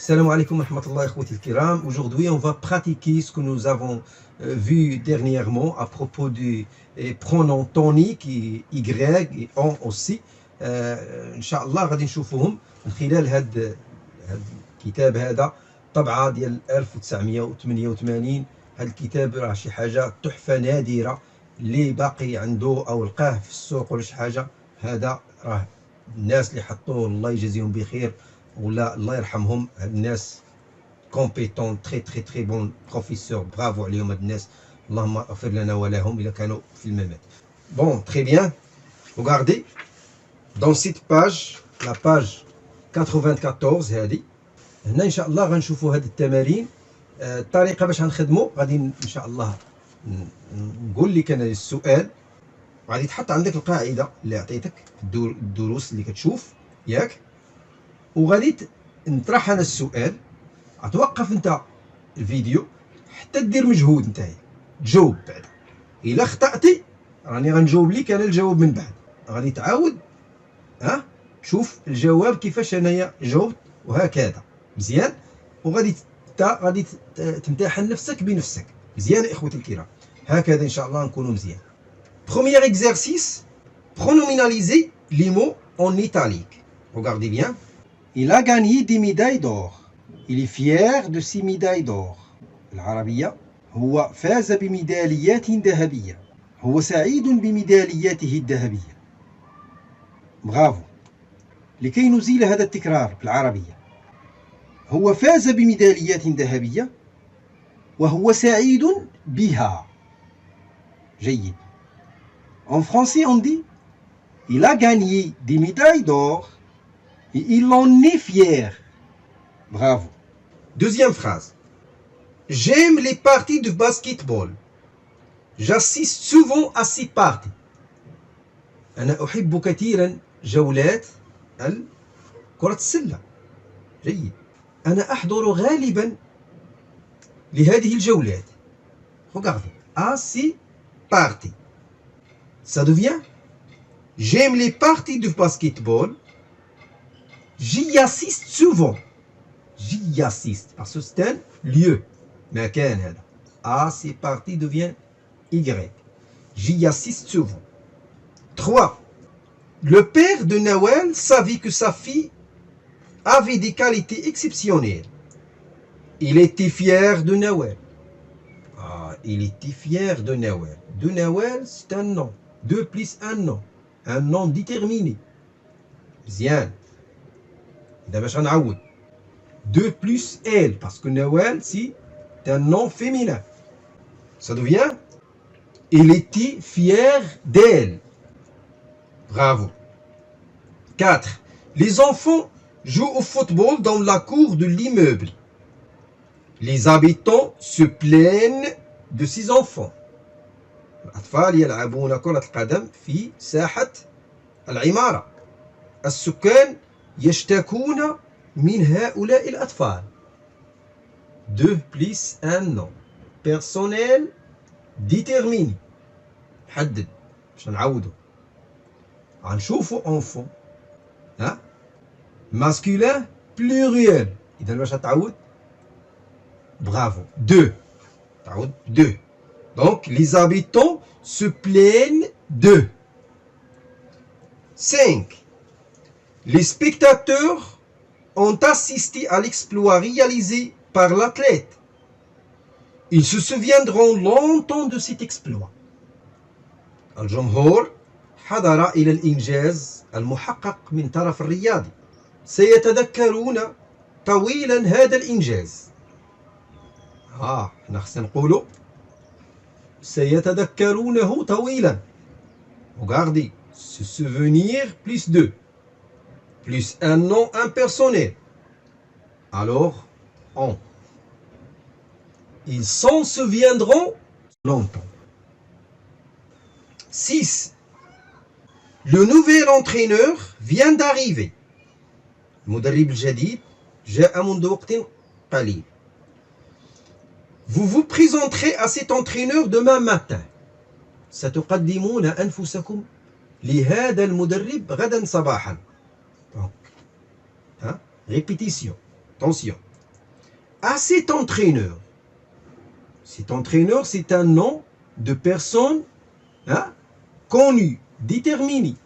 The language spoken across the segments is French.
Salam alaikum wa rahmatullah ikhwati al-kiram. Aujourd'hui, on va pratiquer ce que nous avons vu dernièrement à propos du pronom tonique y et on aussi. Inch'Allah غادي نشوفوهم من خلال هذا الكتاب هذا طبعة ديال 1988. هذا الكتاب راه شي حاجة تحفة نادرة اللي باقي عنده أو لقاه في السوق ولا شي حاجة. هذا راه الناس اللي حطوه الله يجازيهم بخير ولا الله يرحمهم. هاد الناس كومبيتون تري بون بروفيسور، برافو عليهم هاد الناس، اللهم اغفر لنا ولهم إلا كانوا في الممات. بون تري بيان، regardez dans cette page la page 94 هادي هنا ان شاء الله غنشوفوا هاد التمارين. الطريقه باش غنخدموا غادي ان شاء الله نقول لك انا السؤال وغادي تحط عندك القاعده اللي عطيتك في الدروس اللي كتشوف ياك، وغادي نطرح انا السؤال. غتوقف انت الفيديو حتى دير مجهود نتايا تجاوب. بعد الا خطأتي راني غنجاوب لك انا الجواب من بعد، غادي تعاود شوف الجواب كيفاش انايا جاوبت وهكذا مزيان. وغادي غادي تمتحن نفسك بنفسك مزيان اخوتي الكرام. هكذا ان شاء الله نكونوا مزيان. Premier exercice, pronominaliser les mots en italique. Regardez bien. Il a gagné des médailles d'or. Il est fier de ses médailles d'or. العربية هو فاز بميداليات ذهبية. هو سعيد بميدالياته الذهبية. برافو. لكي نزيل هذا التكرار بالعربية، هو فاز بميداليات ذهبية وهو سعيد بها. جيد. En français on dit il a gagné des médailles d'or et il en est fier. Bravo. Deuxième phrase. J'aime les parties de basketball. J'assiste souvent à ces parties. أنا أحب كثيرا جولات كرة السلة. جيد. أنا أحضر غالبا لهذه الجولات. Regardez. À ces parties. Ça devient j'aime les parties de basketball. J'y assiste souvent. J'y assiste parce que c'est un lieu. مكان هذا. À ces parties devient Y. J'y assiste souvent. 3. Le père de Nawel savait que sa fille avait des qualités exceptionnelles. Il était fier de Nawel. Il était fier de Nawel. De Nawel, c'est un nom. 2 plus un nom. Un nom déterminé. مزيان. دابا باش غنعاود. 2 plus elle parce que Nawel c'est un nom féminin. Ça devient il était fier d'elle. Bravo. 4. Les enfants jouent au football dans la cour de l'immeuble. Les habitants se plaignent de ces enfants. الأطفال يلعبون كرة القدم في ساحة العمارة. السكان يشتكون من هؤلاء الأطفال. 2 plus un nom. Personnel déterminé. حدد باش نعوضو. غنشوفو enfant masculin pluriel. إذا باش تعود bravo. 2 تعود 2. Donc les habitants se plaignent d'eux. 5. Les spectateurs ont assisté à l'exploit réalisé par l'athlète. Ils se souviendront longtemps de cet exploit. الجمهور حضر إلى الإنجاز المحقق من طرف الرياضي. سيتذكرون طويلا هذا الإنجاز. احنا خصنا نقولوا سيتذكرونه طويلا. Regardez, se souvenir plus 2 plus un nom impersonnel. Alors, on. Ils s'en souviendront longtemps. 6. Le nouvel entraîneur vient d'arriver. المدرب الجديد جاء منذ وقت قليل. Vous vous présenterez à cet entraîneur demain matin. ستقدمون أنفسكم لهذا المدرب غدا صباحا. Donc, répétition. Attention. à cet entraîneur. Cet entraîneur, c'est un nom de personne connue, déterminée.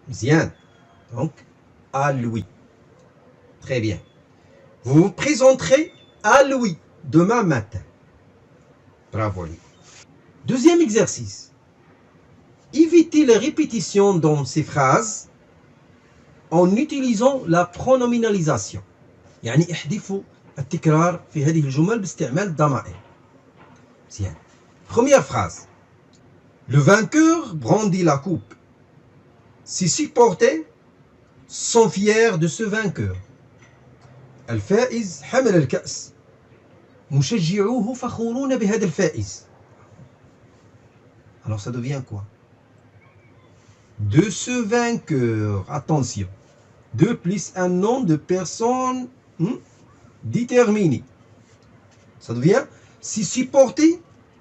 Bien. Donc, à lui. Très bien. Vous vous présenterez à lui demain matin. Bravo lui. Deuxième exercice. Évitez les répétitions dans ces phrases en utilisant la pronominalisation. يعني احذفوا التكرار في هذه الجمل باستعمال الضمائر. Bien. Première phrase. Le vainqueur brandit la coupe. Ses supporters sont fiers de ce vainqueur. الفائز حمل الكأس. مشجعوه فخورون بهذا الفائز. Alors ça devient quoi? De ce vainqueur, attention. De plus un nom de personne déterminée. Ça devient ses supporters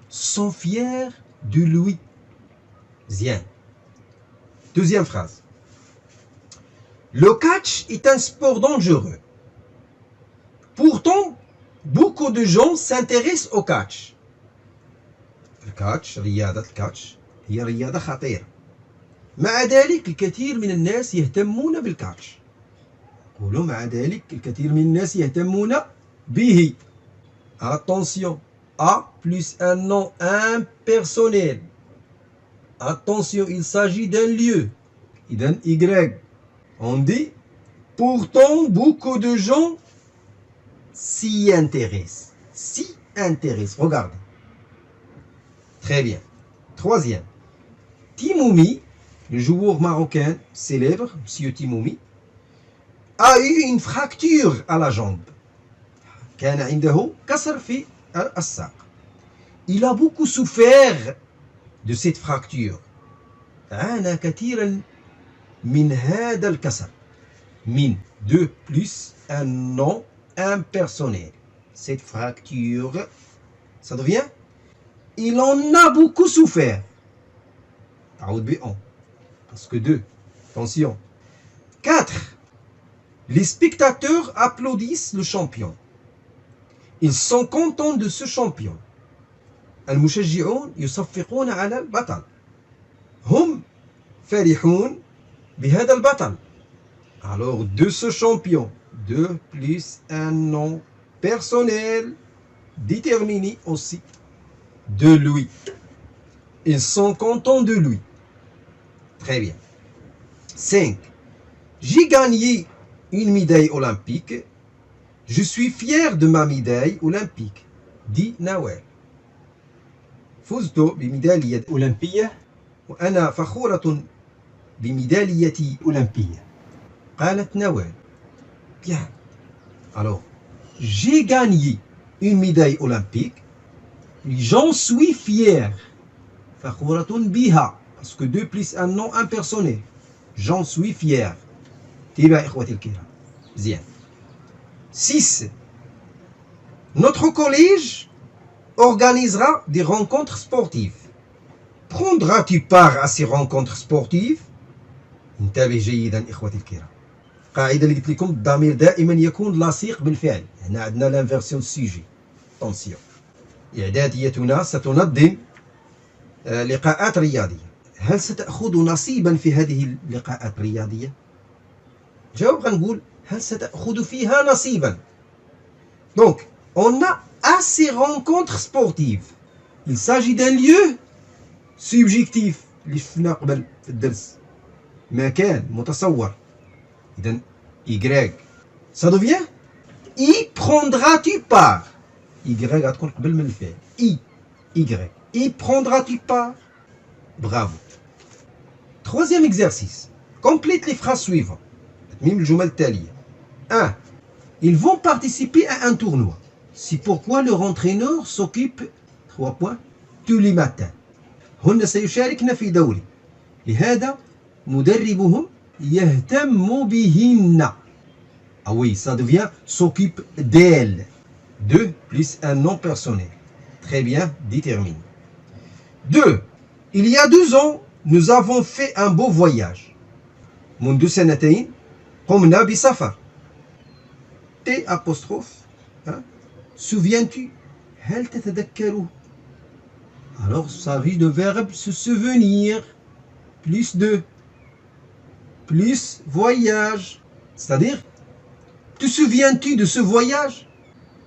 sont fiers de lui. Bien. Deuxième phrase. Le catch est un sport dangereux. Pourtant, beaucoup de gens s'intéressent au catch. الكاتش رياضة الكاتش هي رياضة خطيرة. مع ذلك الكثير من الناس يهتمون بالكاتش. قولوا مع ذلك الكثير من الناس يهتمون به. Attention, A plus un nom impersonnel. Attention, il s'agit d'un lieu et d'un Y. On dit, pourtant beaucoup de gens s'y intéressent. S'y intéressent. Regardez. Très bien. Troisième. Timoumi, le joueur marocain célèbre, Monsieur Timoumi, a eu une fracture à la jambe. كان عنده كسر في الساق. Il a beaucoup souffert de cette fracture. عانى كثيرا من هذا الكسر. Min, 2 plus un nom impersonnel. Cette fracture, ça devient il en a beaucoup souffert. Parce que 2. Attention. 4. Les spectateurs applaudissent le champion. Ils sont contents de ce champion. المشجعون يصفقون على البطل. هم فرحون بهذا البطل. Alors, de ce champion, 2 plus un nom personnel déterminé aussi. De lui. Ils sont contents de lui. Très bien. 5. J'ai gagné une médaille olympique. Je suis fier de ma médaille olympique. Dit Nawel. فزت بميدالية أولمبية وأنا فخورة بميداليتي أولمبية. قالت نوال. Bien. Alors, j'ai gagné une médaille olympique. J'en suis fier. فخورة بها. Parce que 2 plus un nom impersonnel. J'en suis fier. تبع إخوتي الكرام. Bien. 6. Notre collège organisera des rencontres sportives. Prendras-tu part à ces rencontres sportives؟ انتبه جيدا إخوتي الكرام. قاعدة اللي قلت لكم الضمير دائما يكون لصيق بالفعل. هنا عندنا لانفيرسيون سيجي. Attention. إعداديتنا ستنظم لقاءات رياضية. هل ستأخذ نصيبا في هذه اللقاءات الرياضية؟ جاوب غنقول هل ستأخذ فيها نصيبا. Donc, on a à ces rencontres sportives. Il s'agit d'un lieu subjectif اللي شفنا قبل في الدرس. مكان متصور. إذن Y. Ça devient Y prendras-tu part. Y غتكون قبل من الفعل. Y. Y prendras-tu part. Bravo. Troisième exercice. Complète les phrases suivantes. تتميم الجمل التالية. 1. Ils vont participer à un tournoi. C'est pourquoi leur entraîneur s'occupe 3 points tous les matins. هن سيشاركن في دوري. لهذا مدربهم يهتم بهن. Ah oui, ça devient s'occupe d'elle. 2 plus un nom personnel. Très bien déterminé. 2. Il y a 2 ans, nous avons fait un beau voyage. منذ سنتين قمنا بسفر. T apostrophe souviens-tu هل تتذكره alors ça vient de verbe se souvenir plus de plus voyage c'est-à-dire te souviens-tu de ce voyage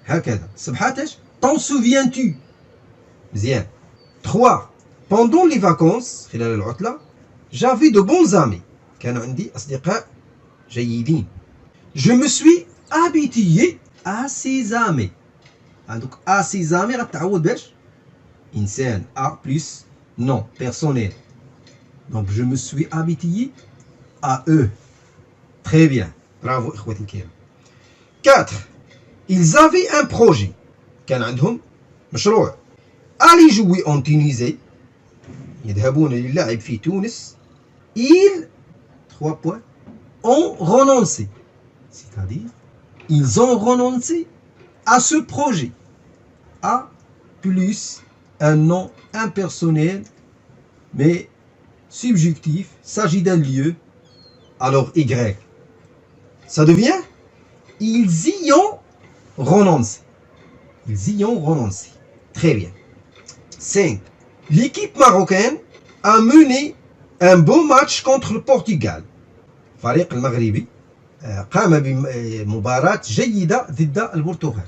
هكذا صبحاتش t'en souviens-tu مزيان 3 pendant les vacances خلال العطلة j'avais de bons amis كانوا عندي أصدقاء جيدين je me suis habitué à ces amis donc à ces amis غتعوض باش إنسان a plus nom personnel donc je me suis habitué à eux très bien bravo إخوتي الكرام 4 ils avaient un projet كان عندهم مشروع aller jouer en Tunisie يذهبون للعب في تونس ils 3 points ont renoncé c'est-à-dire ils ont renoncé à ce projet à plus un nom impersonnel mais subjectif s'agit d'un lieu alors Y ça devient ils y ont renoncé ils y ont renoncé très bien 5 l'équipe marocaine a mené un beau match contre le Portugal الفريق المغربي قام بمباراة جيدة ضد البرتغال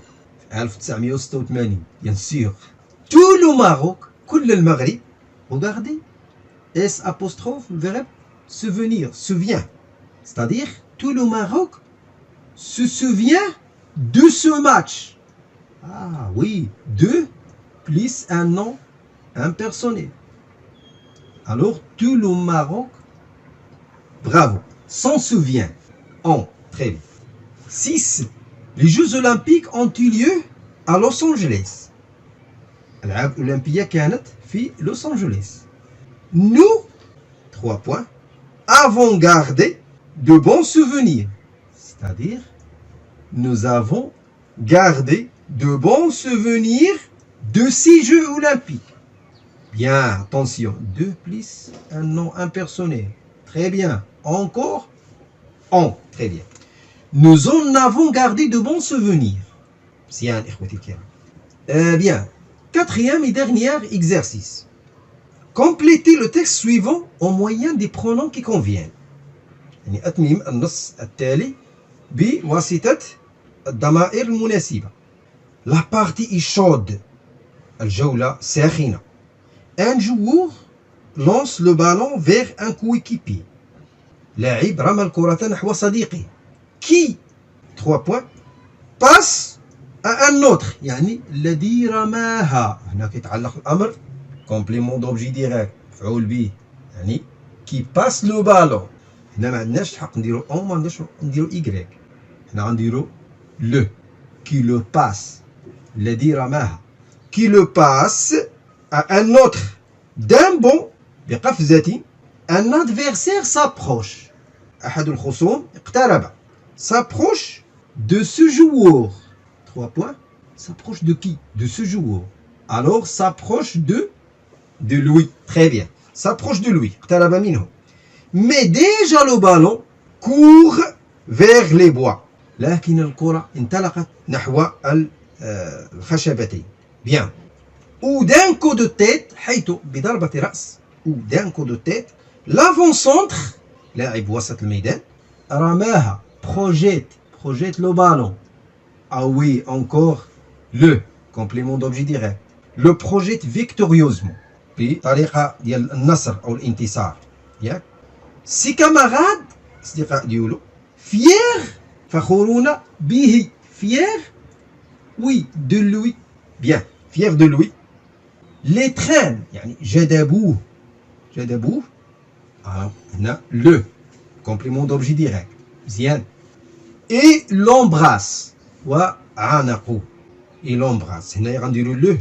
في 1986 bien sûr tout le Maroc كل المغرب regardez S apostrophe verbe souvenir souvient c'est-à-dire tout le Maroc se souvient de ce match ah oui de plus un nom impersonnel alors tout le Maroc bravo s'en souvient très bien 6 les Jeux Olympiques ont eu lieu à Los Angeles الألعاب الأولمبية كانت في لوس أنجلوس nous 3 points avons gardé de bons souvenirs c'est-à-dire nous avons gardé de bons souvenirs de ces Jeux Olympiques bien attention 2 plus un nom impersonnel très bien encore très bien nous en avons gardé de bons souvenirs bien إخوتي الكرام bien quatrième et dernier exercice complétez le texte suivant au moyen des pronoms qui conviennent يعني أتميم النص التالي بواسطة الضمائر المناسبة la partie est chaude الجولة ساخنة un joueur lance le ballon vers un coéquipier لاعب رمى الكرة نحو صديقه qui 3 points passe à un autre يعني الذي رماها هنا كيتعلق الأمر complément d'objet direct مفعول به يعني qui passe le ballon هنا ما عندناش الحق نديرو ما عندناش نديرو y هنا غنديرو le qui le passe الذي رماها qui le passe à un autre d'un bond بقفزة un adversaire s'approche أحد الخصوم اقترب s'approche de ce joueur 3 points s'approche de qui de ce joueur alors s'approche de lui très bien s'approche de lui اقترب منه mais déjà le ballon court vers les bois لكن الكرة انطلقت نحو الخشبتين bien ou d'un coup de tête حيث بضربة رأس ou d'un coup de tête l'avant-centre لاعب وسط الميدان رماها projette le ballon ah oui encore le complément d'objet direct le projette victorieusement بطريقة ديال النصر أو الانتصار ياك ses camarades أصدقاء ديالو fiers فخورون به fiers oui de lui bien fiers de lui les traînent يعني جذبوه هنا le complément d'objet direct مزيان et l'embrasse وعانقوه et l'embrasse هنا غنديرو le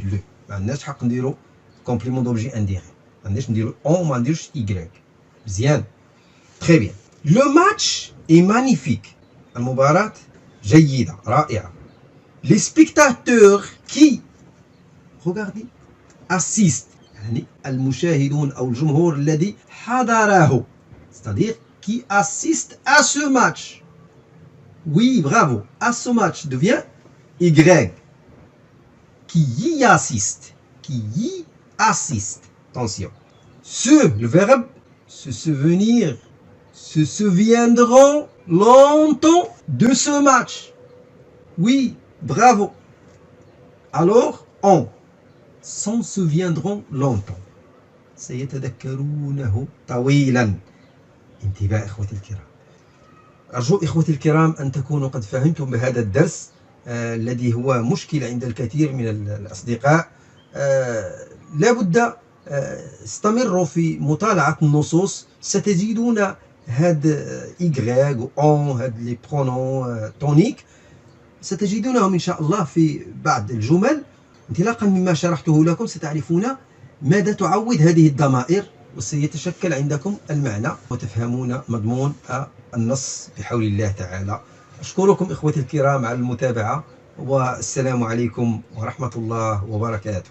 ما عندناش حق نديرو complément d'objet indirect ما عندناش نديرو ما نديروش y مزيان très bien le match est magnifique المباراة جيدة رائعة les spectateurs qui regardez assistent يعني المشاهدون أو الجمهور الذي حضره c'est-à-dire qui assiste à ce match oui bravo à ce match devient Y qui y assiste. Qui y assiste. Attention. Le verbe se souvenir, se souviendront longtemps de ce match. Oui, bravo. Alors, on s'en souviendront longtemps. سيتذكرونه طويلا. انتباه إخوتي الكرام. أرجو إخوتي الكرام أن تكونوا قد فهمتم بهذا الدرس الذي هو مشكل عند الكثير من الأصدقاء. لا بد استمروا في مطالعة النصوص، ستجدون هاد إيغريغ و أون، هاد لي برونون تونيك ستجدونهم إن شاء الله في بعض الجمل. انطلاقا مما شرحته لكم ستعرفون ماذا تعوض هذه الضمائر، وسيتشكل عندكم المعنى وتفهمون مضمون النص بحول الله تعالى. أشكركم إخوتي الكرام على المتابعة، والسلام عليكم ورحمة الله وبركاته.